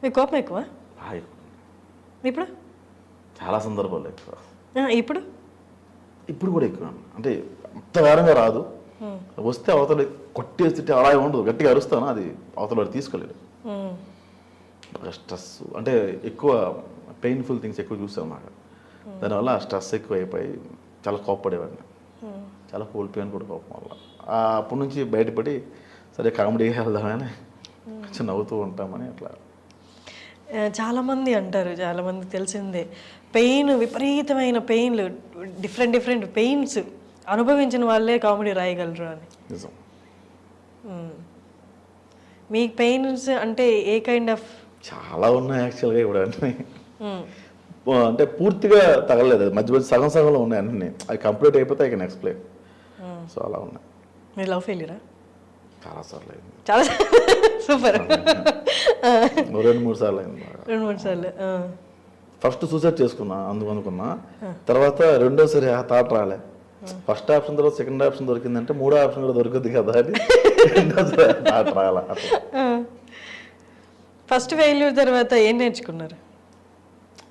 మీకు కోపం ఎక్కువ? ఇప్పుడు చాలా సందర్భాలు ఎక్కువ. ఇప్పుడు ఇప్పుడు కూడా ఎక్కువ. అంటే అంత వేరంగా రాదు. వస్తే అవతల కొట్టేసి అలా ఉండదు, గట్టిగా అరుస్తాను, అది అవతల తీసుకోలేదు. స్ట్రెస్ అంటే ఎక్కువ పెయిన్ఫుల్ థింగ్స్ ఎక్కువ చూసాను నాకు. దానివల్ల ఆ స్ట్రెస్ ఎక్కువ అయిపోయి చాలా కోప్పడేవాడిని, చాలా కోల్పోయాను కూడా కోపం వల్ల. అప్పటి నుంచి బయటపడి సరే కామెడీగా వెళ్దామని కొంచెం నవ్వుతూ ఉంటామని అట్లా. చాలామంది అంటారు, చాలామంది తెలిసిందే, విపరీతమైన పెయిన్లు, డిఫరెంట్ పెయిన్స్ అనుభవించిన వాళ్ళే కామెడీ రాయగలరు అని. నిజం. మీ పెయిన్స్ అంటే ఏ కైండ్ ఆఫ్? చాలా ఉన్నాయి యాక్చువల్గా ఇప్పుడు అన్నీ. అంటే పూర్తిగా తగలలేదు, మధ్య మధ్య సగం సగంలో ఉన్నాయి అన్నీ. అది కంప్లీట్ అయిపోతే ఐ కెన్ ఎక్స్ప్లెయిన్. సో అలా ఉన్నాయి. మీరు లవ్ ఫెయిల్యూరా? చాలాసార్లు అయింది. చాలా సూపర్. 2-3 సార్లు అయింది. 2-3 సార్లు. ఫస్ట్ సూసైడ్ చేసుకున్నా అనుకున్నా, తర్వాత రెండోసారి ఆ థాట్ రాలే. ఫస్ట్ ఆప్షన్ తర్వాత సెకండ్ ఆప్షన్ దొరికిందంటే మూడో ఆప్షన్ కూడా దొరుకుద్ది కదా అని రెండోసారి థాట్ రాలే. ఫస్ట్ ఫెయిల్యూర్ తర్వాత ఏం నేర్చుకున్నారు?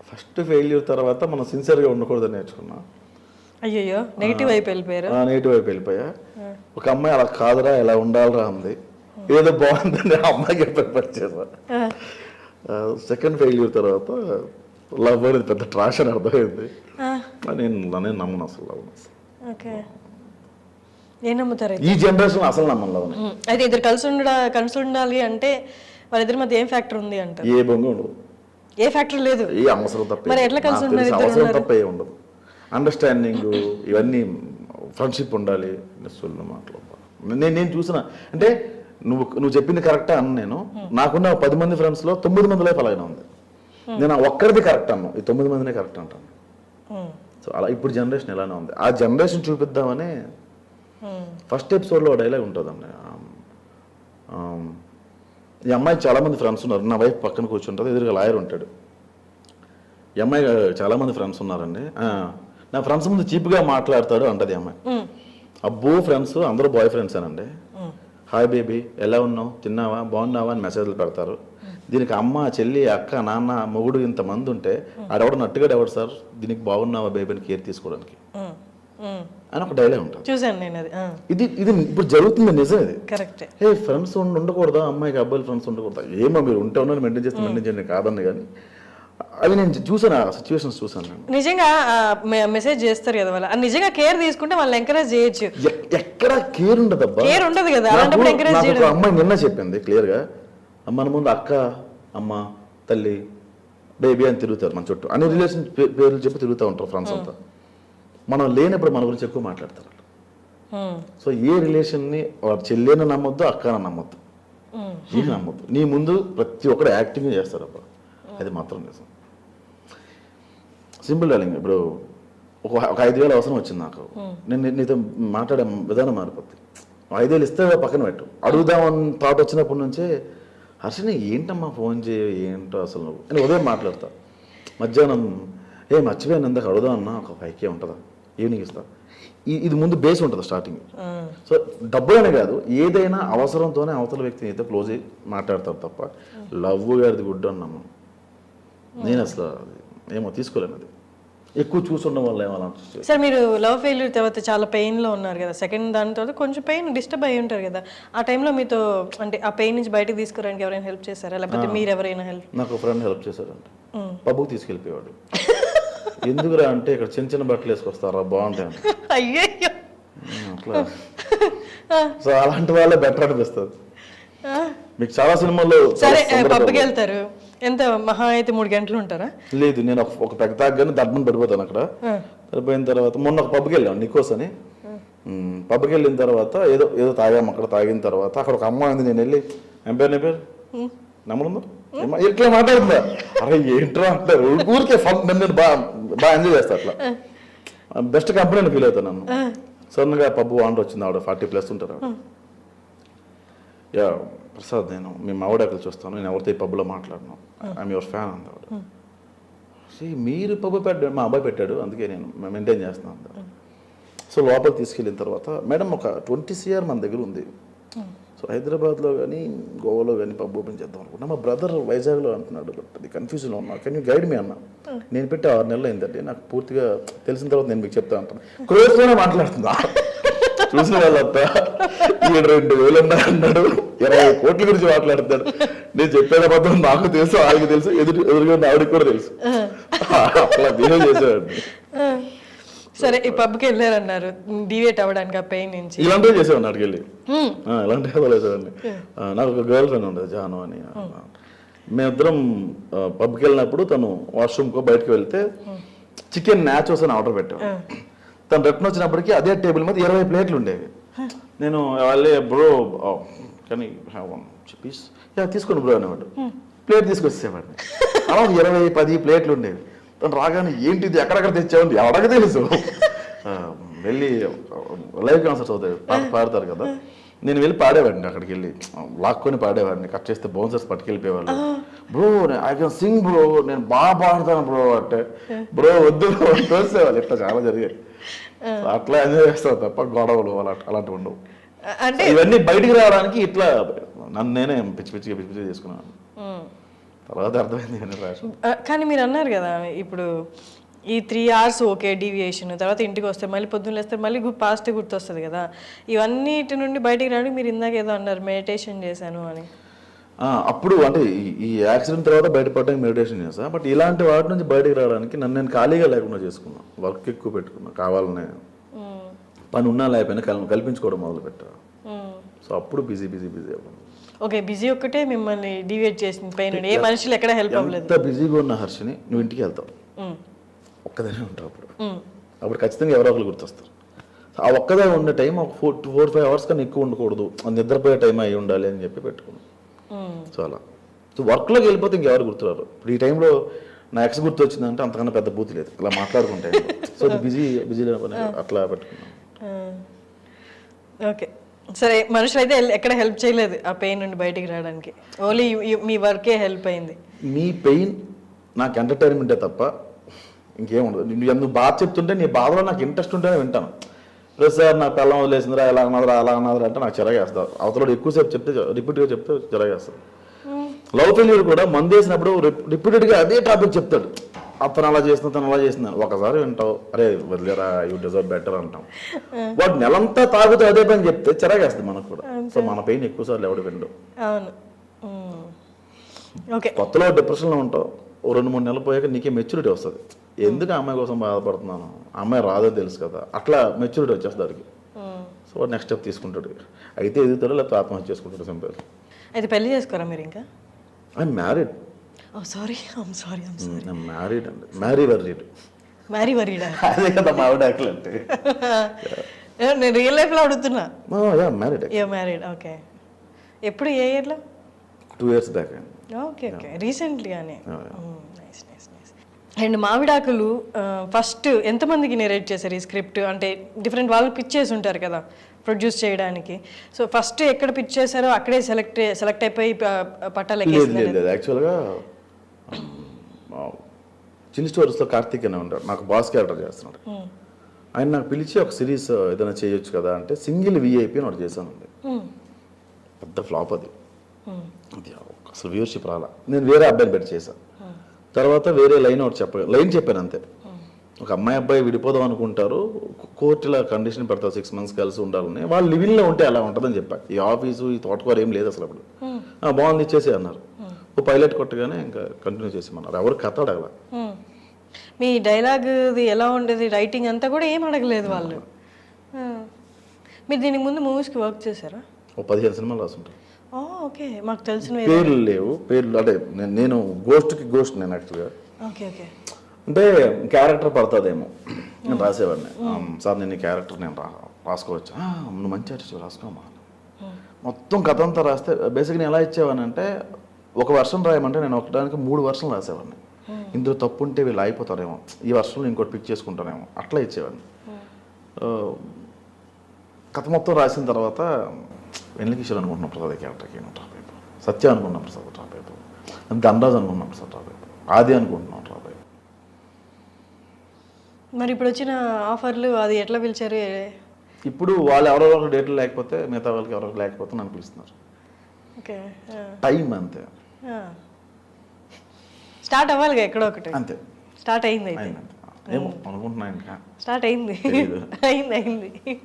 ఫస్ట్ ఫెయిల్యూర్ తర్వాత మనం సిన్సియర్గా ఉండకూడదని నేర్చుకున్నా. అయ్యో, నెగిటివ్ వైపు వెళ్ళిపోయారు? నెగిటివ్ వైపు వెళ్ళిపోయా. ఒక అమ్మాయి అలా కాదురా, ఎలా ఉండాలిరా అంది, ఏదో బాగుందని ఆ అమ్మాయికి ప్రిపేర్ చేశా. సెకండ్ ఫెయిల్యూర్ తర్వాత లవ్ అనేది పెద్ద ట్రాష్ అని అర్థమైంది. నేను నమ్మను అసలు లవ్. ఏం నమ్ముతారు ఈ జనరేషన్ అసలు నమ్మను లవ్. అయితే ఇద్దరు కలిసి ఉండాలి అంటే వాళ్ళిద్దరి మధ్య ఏం ఫ్యాక్టర్ ఉంది అంటే? ఏ బొంగ ఉండదు, ఏ ఫ్యాక్టర్ లేదు, ఏ అవసరం తప్ప. మరి ఎట్లా కలిసి ఉన్నారు? అవసరం తప్ప ఏ ఉండదు. అండర్స్టాండింగ్ ఇవన్నీ, ఫ్రెండ్షిప్ ఉండాలి. నేను చూసిన అంటే నువ్వు చెప్పింది కరెక్టా అన్న. నేను నాకున్న 10 మంది ఫ్రెండ్స్లో 9 మంది లైఫ్ అలాగే ఉంది. నేను ఒక్కరిది కరెక్ట్ అన్నాను, ఈ 9 మందినే కరెక్ట్ అంటాను. సో అలా ఇప్పుడు జనరేషన్ ఎలానే ఉంది. ఆ జనరేషన్ చూపిద్దామని ఫస్ట్ ఎపిసోడ్లో డైలాగ్ ఉంటుందండి. ఈ అమ్మాయి చాలామంది ఫ్రెండ్స్ ఉన్నారు, నా వైఫ్ పక్కన కూర్చుంటుంది, ఎదురుగా లాయర్ ఉంటాడు. ఈ అమ్మాయి చాలామంది ఫ్రెండ్స్ ఉన్నారండి, నా ఫ్రెండ్స్ ముందు చీప్గా మాట్లాడతాడు అంటది అమ్మాయి. అబ్బో ఫ్రెండ్స్ అందరూ బాయ్ ఫ్రెండ్సేనండి. హాయ్ బేబీ, ఎలా ఉన్నావు, తిన్నావా, బాగున్నావా అని మెసేజ్లు పెడతారు. దీనికి అమ్మ, చెల్లి, అక్క, నాన్న, మొగుడు ఇంతమంది ఉంటే ఆడెవడు నట్టుగా ఎవడు సార్ దీనికి బాగున్నావా బేబీని కేర్ తీసుకోవడానికి అని ఒక డైలాగ్ ఉంటుంది. చూసాను నేను అది. ఇది ఇప్పుడు జరుగుతుంది, నిజం ఇది. కరెక్ట్. ఫ్రెండ్స్ ఉండకూడదా, అమ్మాయికి అబ్బాయిలు ఫ్రెండ్స్ ఉండకూడదా? ఏమో మీరు ఉంటే ఉన్నారు, మెయింటైన్ చేయండి కాదని. కానీ అవి నేను చూసాను, ఆ సిచ్యువేషన్స్ చూసాను నేను. నిజంగా మెసేజ్ చేస్తారు కదా వాళ్ళు, నిజంగా కేర్ తీసుకుంటే వాళ్ళని ఎంకరేజ్ చేయొచ్చు. ఎక్కడ కేర్ ఉండదు అబ్బా, కేర్ ఉండదు కదా. అమ్మాయి నిన్న చెప్పింది క్లియర్ గా, మన ముందు అక్క, అమ్మ, తల్లి, బేబీ అని తిరుగుతారు మన చుట్టూ, అన్ని రిలేషన్ పేర్లు చెప్పి తిరుగుతూ ఉంటారు ఫ్రెండ్స్ అంతా. మనం లేనప్పుడు మన గురించి ఎక్కువ మాట్లాడతారు. సో ఏ రిలేషన్ని చెల్లెని నమ్మొద్దు, అక్కని నమ్మొద్దు, ఇది నమ్మొద్దు. నీ ముందు ప్రతి ఒక్కరు యాక్టింగ్ చేస్తారు అబ్బా, అది మాత్రం నిజం. సింపుల్ డార్లింగ్, ఇప్పుడు ఒక 5,000 అవసరం వచ్చింది నాకు, నేను నీతో మాట్లాడే విధానం మారిపోద్ది. 5,000 ఇస్తే పక్కన పెట్టు, అడుగుదామని థాట్ వచ్చినప్పటి నుంచే హర్షని ఏంటమ్మా ఫోన్ చేయ, ఏంటో అసలు నువ్వు నేను ఉదయం మాట్లాడతా, మధ్యాహ్నం మర్చిపోయాను ఇందాక అడుగుదాం అన్నా, ఒక 5K ఉంటుందా, ఈవినింగ్ ఇస్తా. ఇది ముందు బేస్ ఉంటుంది స్టార్టింగ్. సో డబ్బులనే కాదు, ఏదైనా అవసరంతోనే అవతల వ్యక్తిని అయితే క్లోజ్ అయ్యి మాట్లాడతారు తప్ప లవ్ గారిది గుడ్ అన్నాము నేను అసలు ఏమో తీసుకోలేను. అది ఎక్కువ చూస్తుండడం వల్ల ఏమో. సార్ మీరు లవ్ ఫెయిల్యూర్ తర్వాత చాలా పెయిన్లో ఉన్నారు కదా, సెకండ్ దాని తర్వాత కొంచెం పెయిన్ డిస్టర్బ్ అయ్యి ఉంటారు కదా, ఆ టైంలో మీతో అంటే ఆ పెయిన్ నుంచి బయటకు తీసుకురావడానికి ఎవరైనా హెల్ప్ చేశారా, లేకపోతే మీరు ఎవరైనా హెల్ప్? నాకు ఫ్రెండ్ హెల్ప్ చేశారంటే, పబ్బుకి తీసుకెళ్ళిపోయాడు. ఎందుకురా అంటే ఇక్కడ చిన్న చిన్న బట్టలు వేసుకొస్తారా బాగుంటాయి అయ్యో అట్లా. సో అలాంటి వాళ్ళే బెటర్ అనిపిస్తుంది. మీకు చాలా సినిమాల్లో సరే పబ్కి వెళ్తారు, ఎంత మహా అయితే 3 గంటలు ఉంటారా? లేదు, నేను ఒక పెద్ద తాగ్గానే దడ్మని పడిపోతాను అక్కడ. పడిపోయిన తర్వాత మొన్న ఒక పబ్కి వెళ్ళాను నికోస్ అని. పబ్కి వెళ్ళిన తర్వాత ఏదో తాగాము. అక్కడ తాగిన తర్వాత అక్కడ ఒక అమ్మాయి ఉంది, నేను వెళ్ళి ఏం పేరు, నీ పేరు నమ్మడు ఇట్లా మాట్లాడుతుందా, అరే ఏంట్రా అంటారు. ఊరికే ఫన్, నేను బాగా ఎంజాయ్ చేస్తా అట్లా. బెస్ట్ కంపెనీ ఫీల్ అవుతాను నన్ను. సడన్గా పబ్బు వాండర్ వచ్చింది, ఆవిడ 40+ ఉంటారు. యా ప్రసాద్, నేను మీ మావిడ ఎక్కడ చూస్తాను, నేను ఎవరితో ఈ పబ్లో మాట్లాడను, ఐఎమ్ యువర్ ఫ్యాన్ అంత. ఆవిడ మీరు పబ్బు పెట్టాడు, మా అబ్బాయి పెట్టాడు, అందుకే నేను మెయింటైన్ చేస్తున్నాను అంత. సో లోపలికి తీసుకెళ్ళిన తర్వాత మేడం ఒక 20 CR మన దగ్గర ఉంది, సో హైదరాబాద్లో కానీ గోవాలో కానీ పబ్ ఓపెన్ చేద్దాం అనుకున్నా. మా బ్రదర్ వైజాగ్లో అంటున్నాడు, బట్ అది కన్ఫ్యూజన్లో ఉన్నా. కెన్ యూ గైడ్ మీ అన్న? నేను పెట్టి 6 నెలలు అయిందంటే నాకు పూర్తిగా తెలిసిన తర్వాత నేను మీకు చెప్తా అంటాను. క్రోర్స్లోనే మాట్లాడుతుందా చూసిన వాళ్ళంతా 2,000 అన్నాడు, 20 కోట్ల గురించి మాట్లాడతాడు. నేను చెప్పేది అబద్ధం నాకు తెలుసు, ఆయనకి తెలుసు, ఎదురుగా ఆవిడకి కూడా తెలుసు. అట్లా బిహేవ్ చేసేవాడిని. సరే, ఈ పబ్కి వెళ్ళారన్నారు డివేట్ అవ్వడానికి ఆ పెయిన్ నుంచి. ఇలాంటివి చేసేవాడిని అక్కడికి వెళ్ళి, ఇలాంటివి వేసేవాడిని. నాకు ఒక గర్ల్ ఫ్రెండ్ ఉండేది జాను అని. మేమిద్దరం పబ్కి వెళ్ళినప్పుడు తను వాష్రూమ్కో బయటకు వెళ్తే చికెన్ నాచోస్ అని ఆర్డర్ పెట్టాను. తను రిటర్న్ వచ్చినప్పటికీ అదే టేబుల్ మీద 20 ప్లేట్లు ఉండేవి. నేను వాళ్ళే బ్రో కానీ పీస్ తీసుకోండి బ్రో అనేవాడు. ప్లేట్ తీసుకొచ్చేవాడిని. అలా 20-10 ప్లేట్లు ఉండేవి. తను రాగానే ఏంటిది ఎక్కడెక్కడ తెచ్చావండి ఎవడకి తెలుసు. వెళ్ళి లైవ్ కాన్సర్ట్స్ అవుతాయి, పాడతారు కదా, నేను వెళ్ళి పాడేవాడిని. అక్కడికి వెళ్ళి లాక్కొని పాడేవాడిని. కట్ చేస్తే బౌన్సర్స్ పట్టుకెళ్ళిపోయేవాళ్ళు. Bro I can sing bro, నేను బాగా పాడతాను బ్రో అంటే, బ్రో వద్దు తోసేవాళ్ళు. ఇట్లా చాలా జరిగాయి. అట్లా ఎంజాయ్ చేస్తాను తప్ప గొడవలు అలాంటివి ఉండవు. అంటే ఇవన్నీ బయటికి రావడానికి ఇట్లా నన్ను నేనే పిచ్చి పిచ్చిగా చేసుకున్నాను. తర్వాత అర్థమైంది. కానీ మీరు అన్నారు కదా, ఇప్పుడు ఈ 3 hours ఓకే డీవియేషన్, తర్వాత ఇంటికి వస్తే మళ్ళీ పొద్దున్న లేస్తే మళ్ళీ పాస్ట్ గుర్తొస్తుంది కదా, ఇవన్నిటి నుండి బయటికి రావడానికి మీరు ఇందాక ఏదో అన్నారు మెడిటేషన్ చేశాను అని. అప్పుడు అంటే ఈ యాక్సిడెంట్ తర్వాత బయటపడడానికి మెడిటేషన్ చేస్తాను. బట్ ఇలాంటి వాటి నుంచి బయటకు రావడానికి నన్ను నేను ఖాళీగా లేకుండా చేసుకున్నాను. వర్క్ ఎక్కువ పెట్టుకున్నా, కావాలనే పని ఉన్నా లేకపోయినా కల్పించుకోవడం మొదలు పెట్టా. సో అప్పుడు బిజీ అవ్వడం. ఓకే, బిజీ ఒక్కటే మిమ్మల్ని డివేట్ చేసింది పైన, ఏ మనుషులు ఎక్కడ హెల్ప్ అవ్వలేదు. ఎంత బిజీగా ఉన్న హర్షిని నువ్వు ఇంటికి వెళ్తావు, ఒక్కదానే ఉంటావు. అప్పుడు ఖచ్చితంగా ఎవరో ఒకరు గుర్తొస్తారు. ఆ ఒక్కదే ఉన్న టైం ఒక 4-5 hours కన్నా ఎక్కువ ఉండకూడదు, నిద్రపోయే టైం అయి ఉండాలి అని చెప్పి పెట్టుకున్నాను. సో అలా సో వర్క్లోకి వెళ్ళిపోతే ఇంకెవరు గుర్తురారు. ఇప్పుడు ఈ టైంలో నా ఎక్స్ గుర్తు వచ్చిందంటే అంతకన్నా పెద్ద బూత్ లేదు, ఇలా మాట్లాడుకుంటే. సో బిజీ అట్లా పెట్టుకున్నాను. ఓకే, సరే, మనుషులు అయితే ఎక్కడ హెల్ప్ చేయలేదు ఆ పెయిన్ నుండి బయటికి రావడానికి, ఓన్లీ మీ వర్కే హెల్ప్ అయింది. నీ పెయిన్ నాకు ఎంటర్టైన్మెంటే తప్ప ఇంకేముండదు. నువ్వు బాధ చెప్తుంటే నీ బాధలో నాకు ఇంట్రెస్ట్ ఉంటేనే వింటాను. లేదు సార్ నాకు పిల్లం వదిలేసిందిరా, ఎలా అన్నదిరా అలా అన్నదిరా అంటే నాకు చిరగేస్తారు. అవతల ఎక్కువసేపు చెప్తే రిపీట్గా చెప్తే చిరగేస్తారు. లవ్ ఫెయిల్యూర్ కూడా మందు వేసినప్పుడు రిపీటెడ్గా అదే టాపిక్ చెప్తాడు. అతను అలా చేస్తున్నా, తను అలా చేస్తున్నాను. ఒకసారి వింటావు, అరే వదిలేరా, యూ డిజర్వ్ బెటర్ అంటాం. వాడు నెలంతా తాగుతూ అదే పని చెప్తే చిరగేస్తుంది మనకు కూడా. సో మన పెయిన్ ఎక్కువ సార్లు ఎవడు విండు. కొత్తలో డిప్రెషన్లో ఉంటావు, 2-3 నెలలు పోయాక నీకే మెచ్యూరిటీ వస్తుంది. ఎందుకు అమ్మాయి కోసం బాధపడుతున్నాను, అమ్మాయి రాదో తెలుసు కదా, అట్లా మెచ్యూరిటీ వచ్చేస్తుంది దానికి. సో నెక్స్ట్ స్టెప్ తీసుకుంటాడు. అయితే ఎదుగుతాడు, లేకపోతే ఆత్మహత్య చేసుకుంటాడు, సింపుల్. అయితే పెళ్లి చేసుకోరా మీరు ఇంకా? I'm married. మ్యారీడ్ అండి, మ్యారీ వరీడ్ అదే కదా మా ఆవిడ అంటే. నేను రియల్ లైఫ్లో అడుగుతున్నా. మ్యారీడ్. ఓకే, ఎప్పుడు ఏ ఇయర్లో? 2 years బ్యాక్. ఓకే, రీసెంట్లీగానే. అండ్ మావిడాకులు ఫస్ట్ ఎంతమందికి నెరేట్ చేశారు ఈ స్క్రిప్ట్? అంటే డిఫరెంట్ వాళ్ళకి పిచ్ చేసి ఉంటారు కదా ప్రొడ్యూస్ చేయడానికి. సో ఫస్ట్ ఎక్కడ పిచ్ చేశారో అక్కడే సెలెక్ట్ అయిపోయి పట్టాలు ఎక్కేసారు. యాక్చువల్గా చిల్లీ స్టోరీస్లో కార్తీక్ అనే ఉంటాడు, నాకు బాస్ క్యారెక్టర్ చేస్తున్నాడు. ఆయన నాకు పిలిచి ఒక సిరీస్ ఏదైనా చేయొచ్చు కదా అంటే సింగిల్ VIP అని ఒకటి చేశానండి. పెద్ద ఫ్లాప్ అది అసలు వ్యూవర్షిప్ రాలా. నేను వేరే అబ్బాయిని పెట్టి చేశాను. తర్వాత వేరే లైన్ చెప్పాను అంతే. ఒక అమ్మాయి అబ్బాయి విడిపోదాం అనుకుంటారు, కోర్టులో కండిషన్ పెడతారు 6 months కలిసి ఉండాలని. వాళ్ళు లివింగ్లో ఉంటే అలా ఉంటుందని చెప్పాను. ఈ ఆఫీసు ఈ తోటకూర ఏం లేదు అసలు. అప్పుడు బాగుంది ఇచ్చేసి అన్నారు. ఓ పైలట్ కొట్టగానే ఇంకా కంటిన్యూ చేసేమన్నారు. ఎవరు కథ అడగల. మీ డైలాగ్ ఎలా ఉండేది, రైటింగ్ అంతా కూడా ఏం అడగలేదు వాళ్ళు. మీరు దీనికి ముందు మూవీస్కి వర్క్ చేశారా? ఓ 15 సినిమాలు రాసుంటారు. ఓకే, మాకు తెలిసిన పేర్లు లేవు. పేర్లు అంటే నేను గోస్ట్ నేను యాక్చువల్గా అంటే క్యారెక్టర్ పడుతుందేమో నేను రాసేవాడిని. సార్ నేను ఈ క్యారెక్టర్ నేను రాసుకోవచ్చు. నువ్వు మంచి ఆర్టిస్ట్ రాసుకోమా. మొత్తం కథ అంతా రాస్తే బేసిక్గా నేను ఎలా ఇచ్చేవాడిని అంటే, ఒక వర్షన్ రాయమంటే నేను ఒకటానికి 3 versions రాసేవాడిని. ఇందులో తప్పు ఉంటే వీళ్ళు అయిపోతారేమో, ఈ వర్షంలో ఇంకోటి పిక్ చేసుకుంటారేమో, అట్లా ఇచ్చేవాడిని. కథ మొత్తం రాసిన తర్వాత వెన్నెలకిషోర్ అనుకుంటున్నాం ప్రసాద్ క్యారెక్టర్కి డ్రాప్ అయిపో, సత్య అనుకున్నాం ప్రసాద్ డ్రాప్ అయిపో, ధనరాజ్ అనుకున్నాం ప్రసాద్ డ్రాప్ అయిపో, ఆది అనుకుంటున్నాం డ్రాప్ అయిపో. మరి ఇప్పుడు వచ్చిన ఆఫర్లు అది ఎట్లా పిలిచారు? ఇప్పుడు వాళ్ళు ఎవరో ఒక డేట్లు లేకపోతే మిగతా వాళ్ళకి ఎవరో లేకపోతే నన్ను పిలుస్తున్నారు. ఓకే. టైం అంతే. స్టార్ట్ అవ్వాలిగా ఎక్కడో ఒకటి. అంతే స్టార్ట్ అయింది అయితే. అయిందంతే. ఏమో అనుకుంటున్నాను ఇంకా స్టార్ట్ అయింది. తెలీదు. అయింది